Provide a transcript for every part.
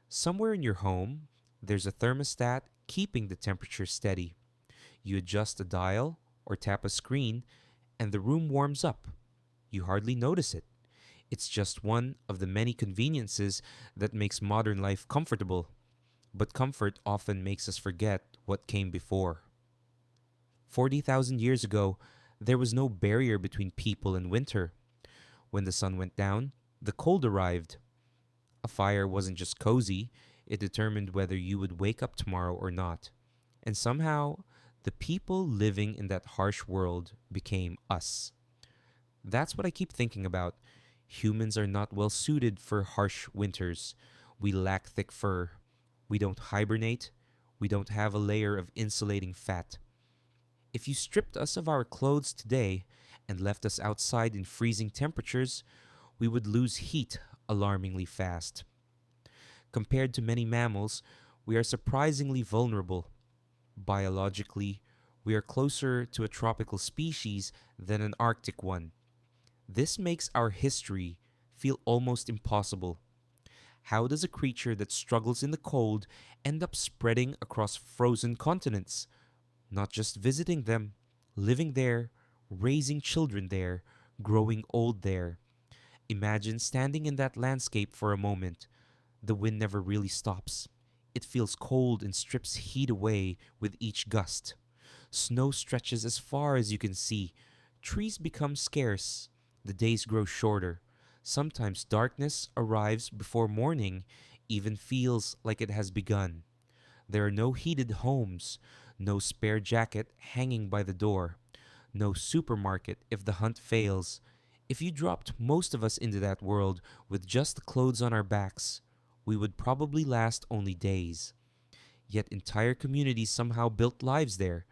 Somewhere in your home, there's a thermostat keeping the temperature steady. You adjust a dial or tap a screen, and the room warms up. You hardly notice it. It's just one of the many conveniences that makes modern life comfortable, but comfort often makes us forget what came before. 40,000 years ago, there was no barrier between people and winter. When the sun went down, the cold arrived. A fire wasn't just cozy, it determined whether you would wake up tomorrow or not. And somehow, the people living in that harsh world became us. That's what I keep thinking about. Humans are not well suited for harsh winters. We lack thick fur. We don't hibernate. We don't have a layer of insulating fat. If you stripped us of our clothes today and left us outside in freezing temperatures, we would lose heat alarmingly fast. Compared to many mammals, we are surprisingly vulnerable. Biologically, we are closer to a tropical species than an Arctic one. This makes our history feel almost impossible. How does a creature that struggles in the cold end up spreading across frozen continents? Not just visiting them, living there, raising children there, growing old there. Imagine standing in that landscape for a moment. The wind never really stops. It feels cold and strips heat away with each gust. Snow stretches as far as you can see. Trees become scarce. The days grow shorter. Sometimes darkness arrives before morning even feels like it has begun. There are no heated homes, no spare jacket hanging by the door, no supermarket if the hunt fails. If you dropped most of us into that world with just the clothes on our backs, we would probably last only days. Yet entire communities somehow built lives there.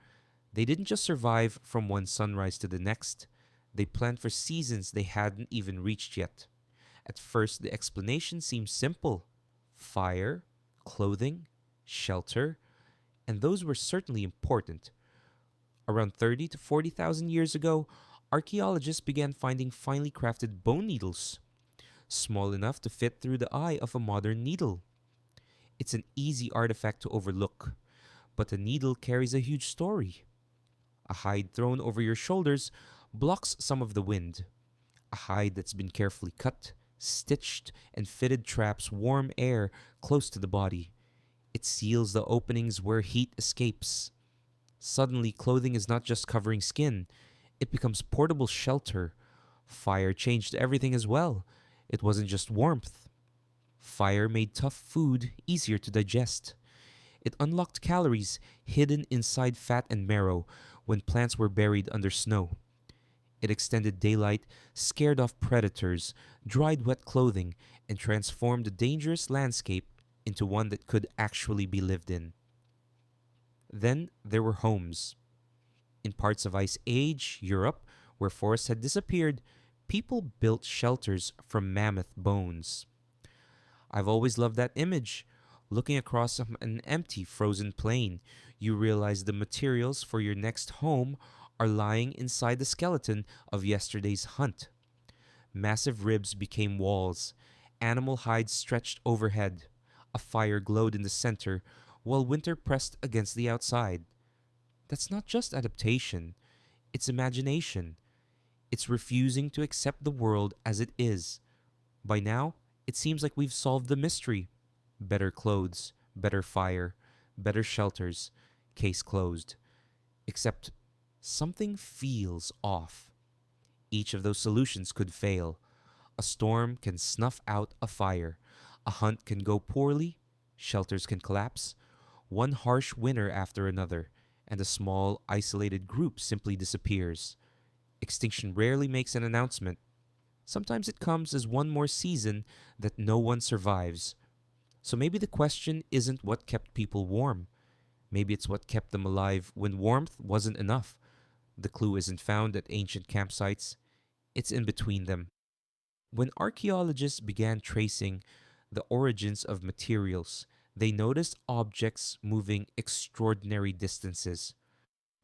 They didn't just survive from one sunrise to the next, they planned for seasons they hadn't even reached yet. At first, the explanation seemed simple: fire, clothing, shelter, and those were certainly important. Around 30 to 40,000 years ago, archaeologists began finding finely crafted bone needles, small enough to fit through the eye of a modern needle. It's an easy artifact to overlook, but a needle carries a huge story. A hide thrown over your shoulders blocks some of the wind. A hide that's been carefully cut, stitched, and fitted traps warm air close to the body. It seals the openings where heat escapes. Suddenly, clothing is not just covering skin, it becomes portable shelter. Fire changed everything as well. It wasn't just warmth. Fire made tough food easier to digest. It unlocked calories hidden inside fat and marrow when plants were buried under snow. It extended daylight, scared off predators, dried wet clothing, and transformed a dangerous landscape into one that could actually be lived in. Then there were homes. In parts of Ice Age Europe, where forests had disappeared, people built shelters from mammoth bones. I've always loved that image. Looking across an empty, frozen plain, you realize the materials for your next home are lying inside the skeleton of yesterday's hunt. Massive ribs became walls, animal hides stretched overhead, a fire glowed in the center, while winter pressed against the outside. That's not just adaptation, it's imagination. It's refusing to accept the world as it is. By now, it seems like we've solved the mystery. Better clothes, better fire, better shelters, case closed. Except something feels off. Each of those solutions could fail. A storm can snuff out a fire. A hunt can go poorly. Shelters can collapse. One harsh winter after another, and a small, isolated group simply disappears. Extinction rarely makes an announcement. Sometimes it comes as one more season that no one survives. So maybe the question isn't what kept people warm. Maybe it's what kept them alive when warmth wasn't enough. The clue isn't found at ancient campsites, it's in between them. When archaeologists began tracing the origins of materials, they noticed objects moving extraordinary distances.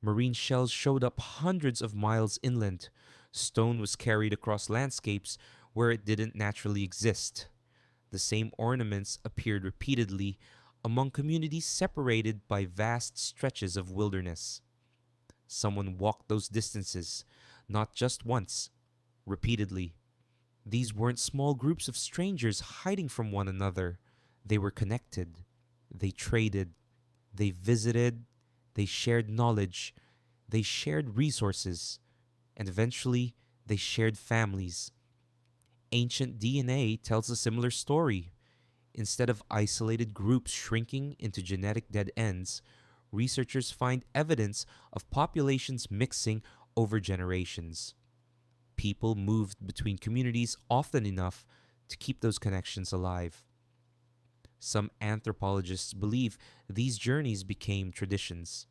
Marine shells showed up hundreds of miles inland. Stone was carried across landscapes where it didn't naturally exist. The same ornaments appeared repeatedly among communities separated by vast stretches of wilderness. Someone walked those distances, not just once, repeatedly. These weren't small groups of strangers hiding from one another. They were connected. They traded. They visited. They shared knowledge. They shared resources. And eventually, they shared families. Ancient DNA tells a similar story. Instead of isolated groups shrinking into genetic dead ends, researchers find evidence of populations mixing over generations. People moved between communities often enough to keep those connections alive. Some anthropologists believe these journeys became traditions,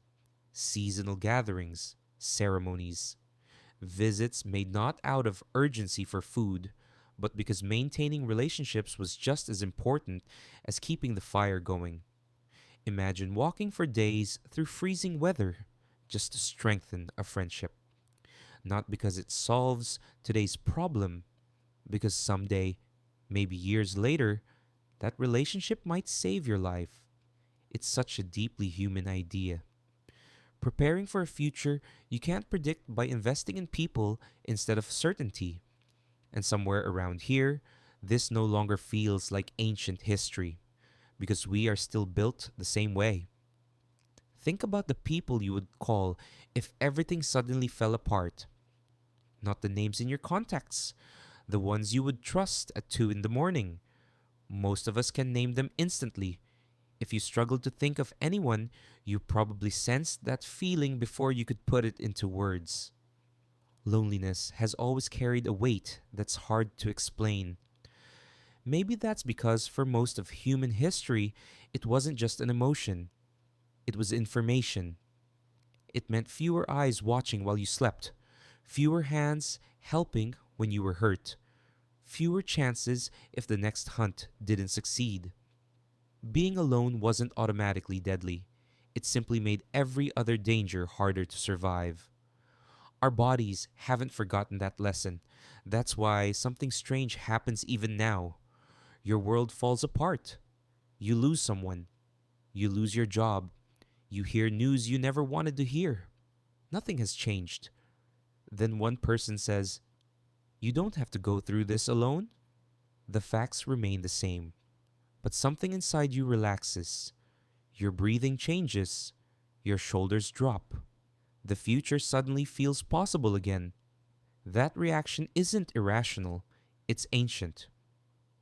seasonal gatherings, ceremonies, visits made not out of urgency for food, but because maintaining relationships was just as important as keeping the fire going. Imagine walking for days through freezing weather just to strengthen a friendship. Not because it solves today's problem, because someday, maybe years later, that relationship might save your life. It's such a deeply human idea. Preparing for a future you can't predict by investing in people instead of certainty. And somewhere around here, this no longer feels like ancient history because we are still built the same way. Think about the people you would call if everything suddenly fell apart. Not the names in your contacts, the ones you would trust at 2 in the morning. Most of us can name them instantly. If you struggled to think of anyone, you probably sensed that feeling before you could put it into words. Loneliness has always carried a weight that's hard to explain. Maybe that's because for most of human history, it wasn't just an emotion, it was information. It meant fewer eyes watching while you slept, fewer hands helping when you were hurt, fewer chances if the next hunt didn't succeed. Being alone wasn't automatically deadly, it simply made every other danger harder to survive. Our bodies haven't forgotten that lesson. That's why something strange happens even now. Your world falls apart. You lose someone. You lose your job. You hear news you never wanted to hear. Nothing has changed. Then one person says, "You don't have to go through this alone." The facts remain the same. But something inside you relaxes. Your breathing changes. Your shoulders drop. The future suddenly feels possible again. That reaction isn't irrational, it's ancient.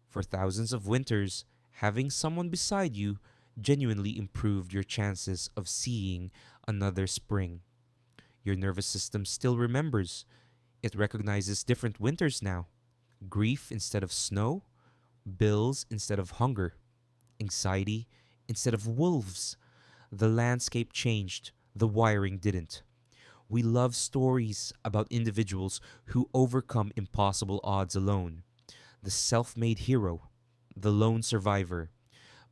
For thousands of winters, having someone beside you genuinely improved your chances of seeing another spring. Your nervous system still remembers. It recognizes different winters now: grief instead of snow, bills instead of hunger, anxiety instead of wolves. The landscape changed, the wiring didn't. We love stories about individuals who overcome impossible odds alone: the self made hero, the lone survivor.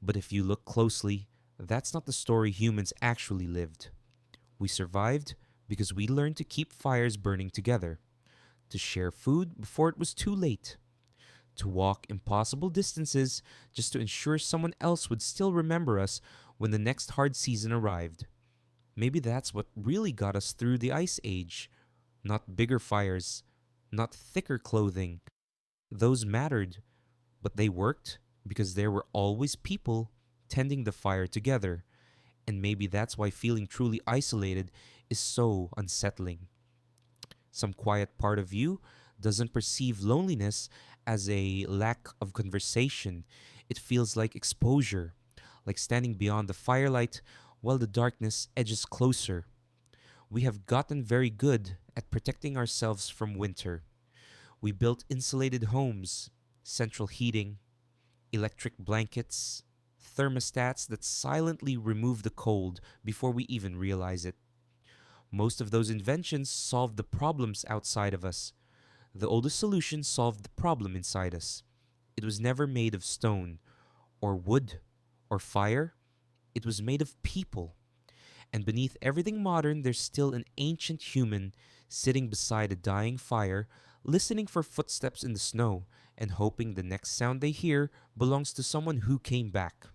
But if you look closely, that's not the story humans actually lived. We survived because we learned to keep fires burning together, to share food before it was too late, to walk impossible distances just to ensure someone else would still remember us when the next hard season arrived. Maybe that's what really got us through the Ice Age. Not bigger fires, not thicker clothing. Those mattered, but they worked because there were always people tending the fire together. And maybe that's why feeling truly isolated is so unsettling. Some quiet part of you doesn't perceive loneliness as a lack of conversation. It feels like exposure, like standing beyond the firelight while the darkness edges closer. We have gotten very good at protecting ourselves from winter. We built insulated homes, central heating, electric blankets, thermostats that silently remove the cold before we even realize it. Most of those inventions solved the problems outside of us. The oldest solution solved the problem inside us. It was never made of stone, or wood, or fire. It was made of people. And beneath everything modern, there's still an ancient human sitting beside a dying fire, listening for footsteps in the snow and hoping the next sound they hear belongs to someone who came back.